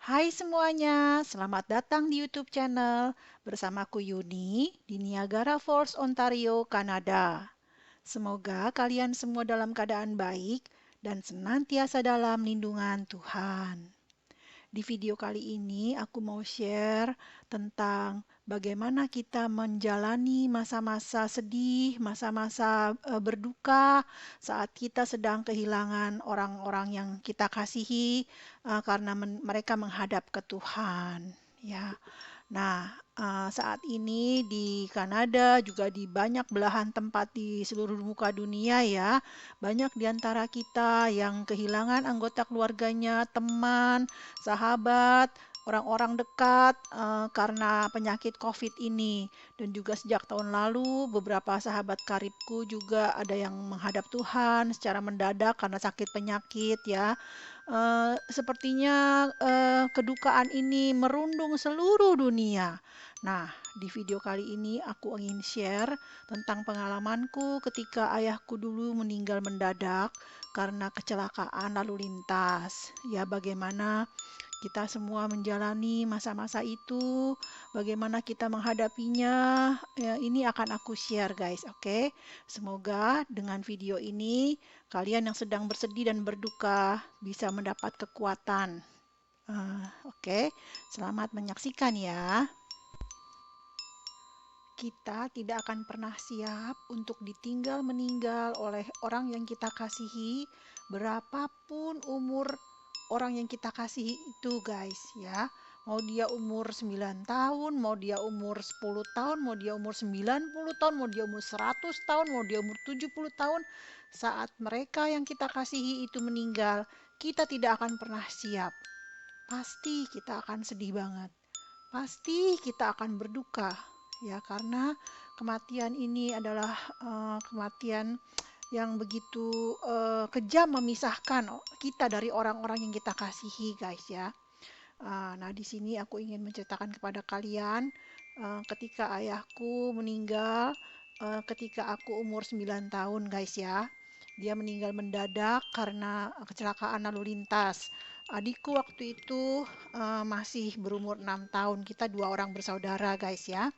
Hai semuanya, selamat datang di YouTube channel bersamaku Yuni di Niagara Falls, Ontario, Kanada. Semoga kalian semua dalam keadaan baik dan senantiasa dalam lindungan Tuhan. Di video kali ini aku mau share tentang bagaimana kita menjalani masa-masa sedih, masa-masa berduka saat kita sedang kehilangan orang-orang yang kita kasihi karena mereka menghadap ke Tuhan, ya. Nah, saat ini di Kanada juga di banyak belahan tempat di seluruh muka dunia ya, banyak di antara kita yang kehilangan anggota keluarganya, teman, sahabat, orang-orang dekat karena penyakit COVID ini. Dan juga sejak tahun lalu beberapa sahabat karibku juga ada yang menghadap Tuhan secara mendadak karena sakit penyakit ya. Sepertinya kedukaan ini merundung seluruh dunia. Nah, di video kali ini aku ingin share tentang pengalamanku ketika ayahku dulu meninggal mendadak karena kecelakaan lalu lintas. Ya, bagaimana kita semua menjalani masa-masa itu, bagaimana kita menghadapinya. Ya, ini akan aku share, guys. Oke, semoga dengan video ini kalian yang sedang bersedih dan berduka bisa mendapat kekuatan. Oke, selamat menyaksikan ya. Kita tidak akan pernah siap untuk ditinggal meninggal oleh orang yang kita kasihi, berapapun umur orang yang kita kasihi itu, guys, ya. Mau dia umur 9 tahun, mau dia umur 10 tahun, mau dia umur 90 tahun, mau dia umur 100 tahun, mau dia umur 70 tahun, saat mereka yang kita kasihi itu meninggal, kita tidak akan pernah siap. Pasti kita akan sedih banget. Pasti kita akan berduka, ya, karena kematian ini adalah kematian yang begitu kejam, memisahkan kita dari orang-orang yang kita kasihi, guys, ya. Nah, di sini aku ingin menceritakan kepada kalian ketika ayahku meninggal ketika aku umur 9 tahun, guys, ya. Dia meninggal mendadak karena kecelakaan lalu lintas. Adikku waktu itu masih berumur 6 tahun. Kita dua orang bersaudara, guys, ya.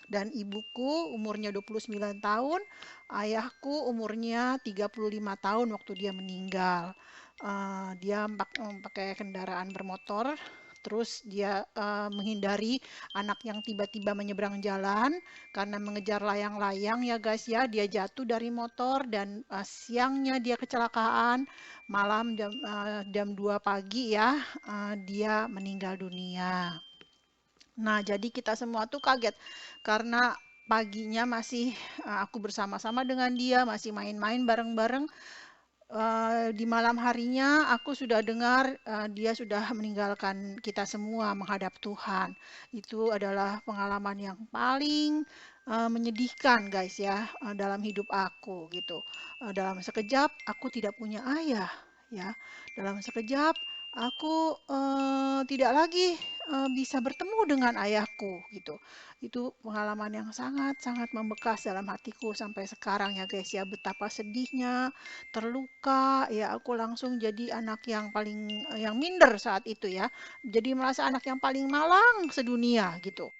Dan ibuku umurnya 29 tahun, ayahku umurnya 35 tahun waktu dia meninggal. Dia pakai kendaraan bermotor, terus dia menghindari anak yang tiba-tiba menyeberang jalan karena mengejar layang-layang, ya, guys, ya. Dia jatuh dari motor dan siangnya dia kecelakaan, malam jam 2 pagi ya, dia meninggal dunia. Nah, jadi kita semua tuh kaget karena paginya masih aku bersama-sama dengan dia, masih main-main bareng-bareng. Di malam harinya aku sudah dengar dia sudah meninggalkan kita semua menghadap Tuhan. Itu adalah pengalaman yang paling menyedihkan, guys, ya, dalam hidup aku gitu. Dalam sekejap aku tidak punya ayah, ya. Dalam sekejap aku tidak lagi bisa bertemu dengan ayahku gitu. Itu pengalaman yang sangat-sangat membekas dalam hatiku sampai sekarang ya, guys, ya. Betapa sedihnya, terluka, ya, aku langsung jadi anak yang paling yang minder saat itu ya. Jadi merasa anak yang paling malang sedunia gitu.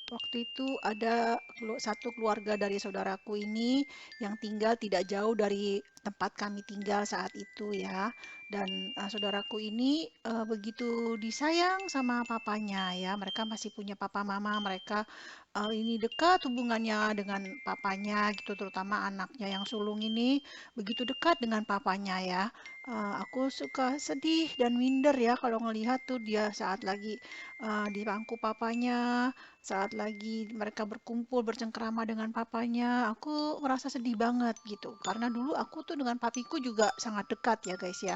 Waktu itu ada satu keluarga dari saudaraku ini yang tinggal tidak jauh dari tempat kami tinggal saat itu ya. Dan saudaraku ini begitu disayang sama papanya ya. Mereka masih punya papa mama, mereka ini dekat hubungannya dengan papanya gitu, terutama anaknya yang sulung ini begitu dekat dengan papanya ya. Aku suka sedih dan minder ya kalau ngelihat tuh dia saat lagi di bangku papanya, saat lagi mereka berkumpul bercengkrama dengan papanya, aku merasa sedih banget gitu. Karena dulu aku tuh dengan papiku juga sangat dekat ya, guys, ya.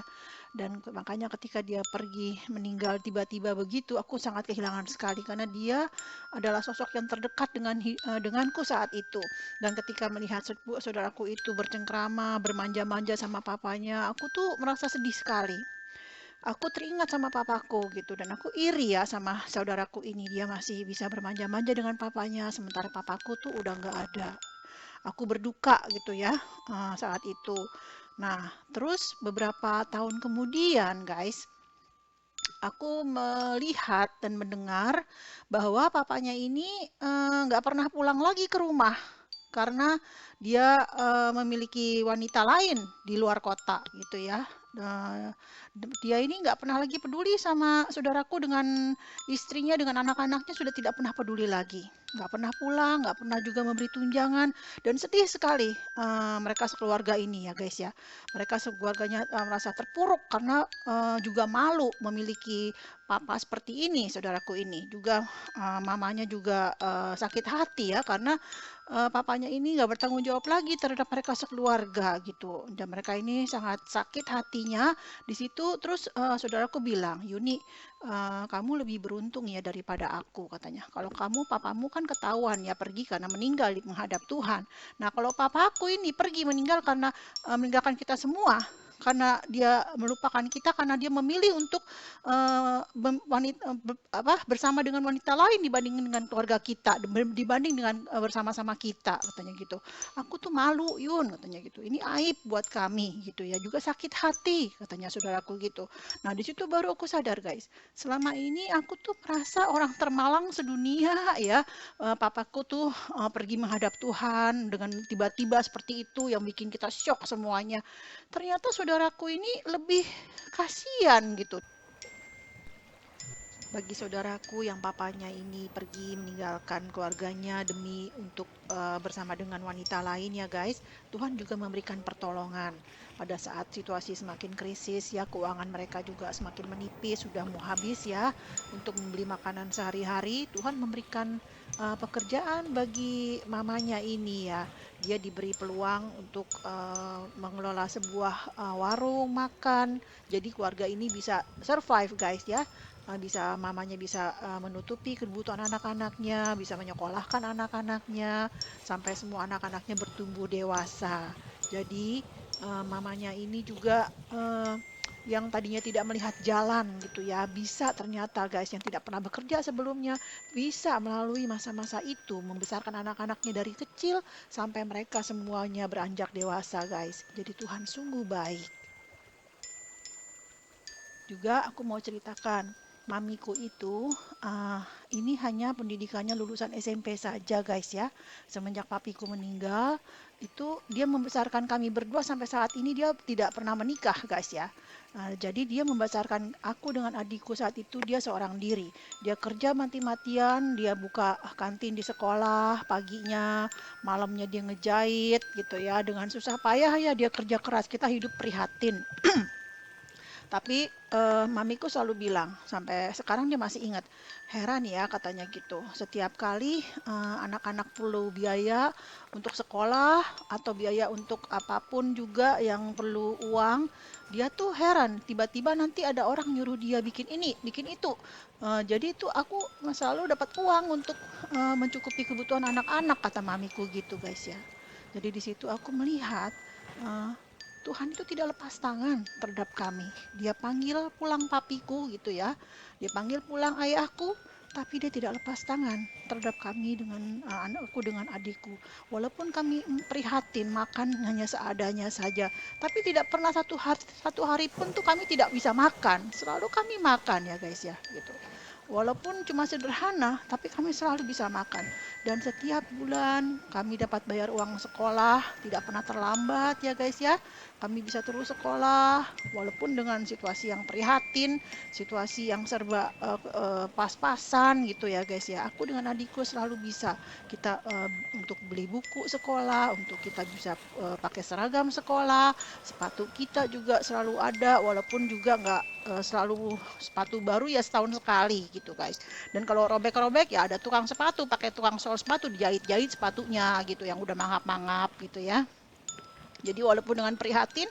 Dan makanya ketika dia pergi meninggal tiba-tiba begitu, aku sangat kehilangan sekali karena dia adalah sosok yang terdekat denganku saat itu. Dan ketika melihat saudaraku itu bercengkrama, bermanja-manja sama papanya, aku tuh merasa sedih sekali. Aku teringat sama papaku gitu dan aku iri ya sama saudaraku ini, dia masih bisa bermanja-manja dengan papanya sementara papaku tuh udah nggak ada. Aku berduka gitu ya saat itu. Nah, terus beberapa tahun kemudian, guys, aku melihat dan mendengar bahwa papanya ini nggak pernah pulang lagi ke rumah karena dia memiliki wanita lain di luar kota gitu ya. Eee, Dia ini nggak pernah lagi peduli sama saudaraku dengan istrinya, dengan anak-anaknya sudah tidak pernah peduli lagi. Nggak pernah pulang, nggak pernah juga memberi tunjangan dan sedih sekali, mereka sekeluarga ini ya guys ya. Mereka sekeluarganya, merasa terpuruk karena, juga malu memiliki papa seperti ini, saudaraku ini. Juga, mamanya juga, sakit hati ya karena papanya ini nggak bertanggung jawab lagi terhadap mereka sekeluarga gitu. Dan mereka ini sangat sakit hatinya di situ. Terus saudaraku bilang, Yuni, kamu lebih beruntung ya daripada aku katanya. Kalau kamu, papamu kan ketahuan ya pergi karena meninggal di menghadap Tuhan. Nah kalau papaku ini pergi meninggal karena meninggalkan kita semua, karena dia melupakan kita karena dia memilih untuk bersama dengan wanita lain dibanding dengan keluarga kita, dibanding dengan bersama-sama kita katanya gitu. Aku tuh malu Yun katanya gitu. Ini aib buat kami gitu ya. Juga sakit hati katanya saudaraku gitu. Nah di situ baru aku sadar guys. Selama ini aku tuh merasa orang termalang sedunia ya. Papaku tuh pergi menghadap Tuhan dengan tiba-tiba seperti itu yang bikin kita shock semuanya. Ternyata saudaraku ini lebih kasihan gitu bagi saudaraku yang papanya ini pergi meninggalkan keluarganya demi untuk bersama dengan wanita lain ya guys. Tuhan juga memberikan pertolongan pada saat situasi semakin krisis ya, keuangan mereka juga semakin menipis, sudah mau habis ya untuk membeli makanan sehari-hari. Tuhan memberikan pekerjaan bagi mamanya ini ya. Dia diberi peluang untuk mengelola sebuah warung makan. Jadi keluarga ini bisa survive guys ya. Bisa mamanya bisa menutupi kebutuhan anak-anaknya, bisa menyekolahkan anak-anaknya, sampai semua anak-anaknya bertumbuh dewasa. Jadi mamanya ini juga yang tadinya tidak melihat jalan gitu ya, bisa ternyata guys yang tidak pernah bekerja sebelumnya, bisa melalui masa-masa itu membesarkan anak-anaknya dari kecil sampai mereka semuanya beranjak dewasa guys. Jadi Tuhan sungguh baik. Juga aku mau ceritakan, mamiku itu ini hanya pendidikannya lulusan SMP saja guys ya. Semenjak papiku meninggal, itu dia membesarkan kami berdua sampai saat ini dia tidak pernah menikah guys ya. Jadi dia membesarkan aku dengan adikku saat itu dia seorang diri. Dia kerja mati-matian, dia buka kantin di sekolah paginya, malamnya dia ngejahit gitu ya. Dengan susah payah ya dia kerja keras, kita hidup prihatin. Tapi mamiku selalu bilang, sampai sekarang dia masih ingat, heran ya katanya gitu. Setiap kali anak-anak perlu biaya untuk sekolah atau biaya untuk apapun juga yang perlu uang, dia tuh heran. Tiba-tiba nanti ada orang nyuruh dia bikin ini, bikin itu. Jadi itu aku selalu dapat uang untuk mencukupi kebutuhan anak-anak kata mamiku gitu guys ya. Jadi di situ aku melihat eh, Tuhan itu tidak lepas tangan terhadap kami. Dia panggil pulang papiku gitu ya. Dia panggil pulang ayahku, tapi dia tidak lepas tangan terhadap kami dengan anakku dengan adikku. Walaupun kami prihatin makan hanya seadanya saja, tapi tidak pernah satu hari pun tuh kami tidak bisa makan. Selalu kami makan ya guys ya gitu. Walaupun cuma sederhana, tapi kami selalu bisa makan. Dan setiap bulan kami dapat bayar uang sekolah, tidak pernah terlambat ya guys ya. Kami bisa terus sekolah, walaupun dengan situasi yang prihatin, situasi yang serba pas-pasan gitu ya guys ya. Aku dengan adikku selalu bisa kita untuk beli buku sekolah, untuk kita bisa pakai seragam sekolah, sepatu kita juga selalu ada, walaupun juga nggak selalu sepatu baru ya setahun sekali gitu guys. Dan kalau robek-robek ya ada tukang sepatu, pakai tukang sol sepatu dijahit-jahit sepatunya gitu yang udah mangap-mangap gitu ya. Jadi walaupun dengan prihatin,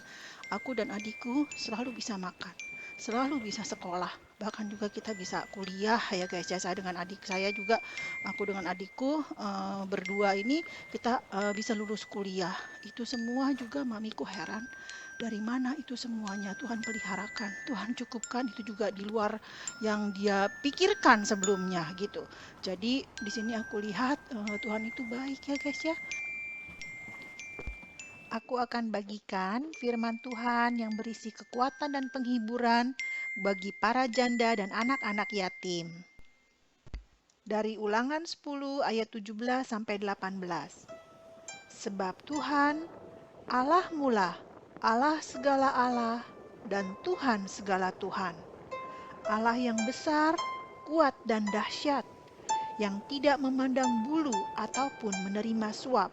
aku dan adikku selalu bisa makan, selalu bisa sekolah. Bahkan juga kita bisa kuliah ya guys ya. Saya dengan adik saya juga, aku dengan adikku berdua ini kita bisa lulus kuliah. Itu semua juga mamiku heran. Dari mana itu semuanya Tuhan peliharakan, Tuhan cukupkan itu juga di luar yang dia pikirkan sebelumnya gitu. Jadi di sini aku lihat Tuhan itu baik ya guys ya. Aku akan bagikan firman Tuhan yang berisi kekuatan dan penghiburan bagi para janda dan anak-anak yatim. Dari Ulangan 10 ayat 17 sampai 18. Sebab Tuhan, Allahmu lah, Allah segala Allah dan Tuhan segala Tuhan. Allah yang besar, kuat dan dahsyat, yang tidak memandang bulu ataupun menerima suap,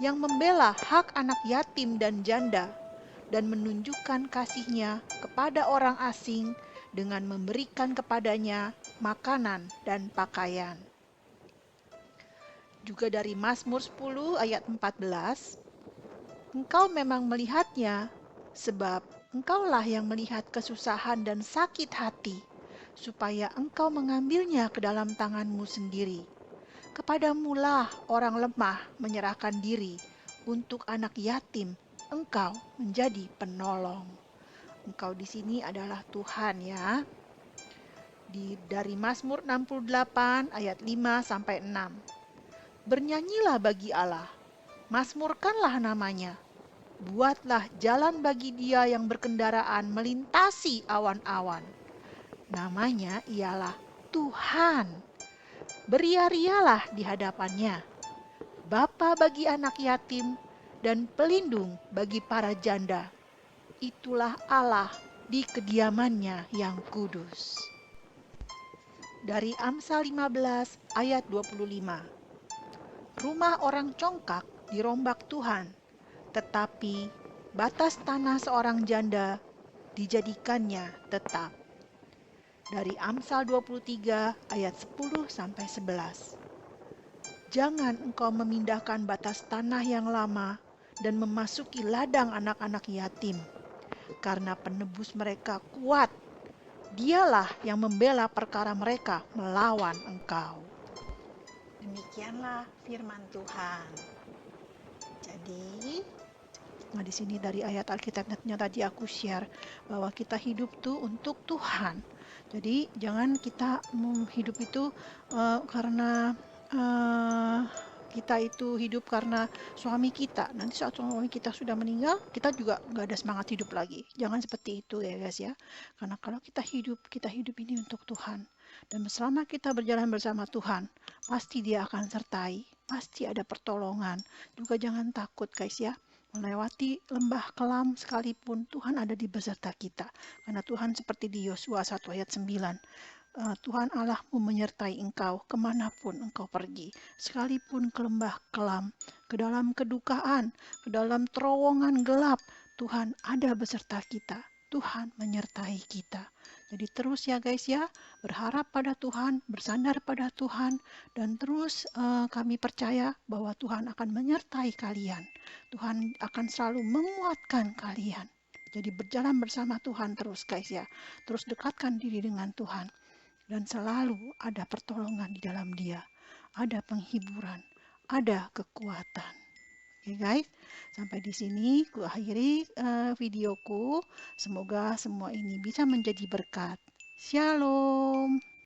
yang membela hak anak yatim dan janda, dan menunjukkan kasih-Nya kepada orang asing dengan memberikan kepadanya makanan dan pakaian. Juga dari Mazmur 10 ayat 14, Engkau memang melihatnya, sebab Engkaulah yang melihat kesusahan dan sakit hati, supaya Engkau mengambilnya ke dalam tangan-Mu sendiri. Kepadamu-lah orang lemah menyerahkan diri, untuk anak yatim Engkau menjadi penolong. Engkau di sini adalah Tuhan ya. Dari Mazmur 68 ayat 5 sampai 6. Bernyanyilah bagi Allah, mazmurkanlah namanya. Buatlah jalan bagi Dia yang berkendaraan melintasi awan-awan. Namanya ialah Tuhan. Beria-rialah di hadapannya. Bapa bagi anak yatim dan pelindung bagi para janda. Itulah Allah di kediamannya yang kudus. Dari Amsal 15 ayat 25. Rumah orang congkak dirombak Tuhan, tetapi batas tanah seorang janda dijadikannya tetap. Dari Amsal 23 ayat 10 sampai 11. Jangan engkau memindahkan batas tanah yang lama dan memasuki ladang anak-anak yatim, karena penebus mereka kuat. Dialah yang membela perkara mereka melawan engkau. Demikianlah firman Tuhan. Jadi, nah di sini dari ayat Alkitabnya tadi aku share bahwa kita hidup tuh untuk Tuhan. Jadi jangan kita hidup itu karena kita itu hidup karena suami kita. Nanti saat suami kita sudah meninggal, kita juga nggak ada semangat hidup lagi. Jangan seperti itu ya guys ya. Karena kalau kita hidup ini untuk Tuhan. Dan selama kita berjalan bersama Tuhan, pasti Dia akan sertai. Pasti ada pertolongan. Juga jangan takut guys ya. Melewati lembah kelam sekalipun, Tuhan ada di beserta kita. Karena Tuhan seperti di Yosua 1 ayat 9. Tuhan Allahmu menyertai engkau kemanapun engkau pergi, sekalipun ke lembah kelam, ke dalam kedukaan, ke dalam terowongan gelap, Tuhan ada beserta kita. Tuhan menyertai kita. Jadi terus ya guys ya, berharap pada Tuhan, bersandar pada Tuhan, dan terus kami percaya bahwa Tuhan akan menyertai kalian. Tuhan akan selalu menguatkan kalian. Jadi berjalan bersama Tuhan terus guys ya. Terus dekatkan diri dengan Tuhan. Dan selalu ada pertolongan di dalam Dia. Ada penghiburan, ada kekuatan. Oke guys, sampai di sini ku akhiri videoku. Semoga semua ini bisa menjadi berkat. Shalom.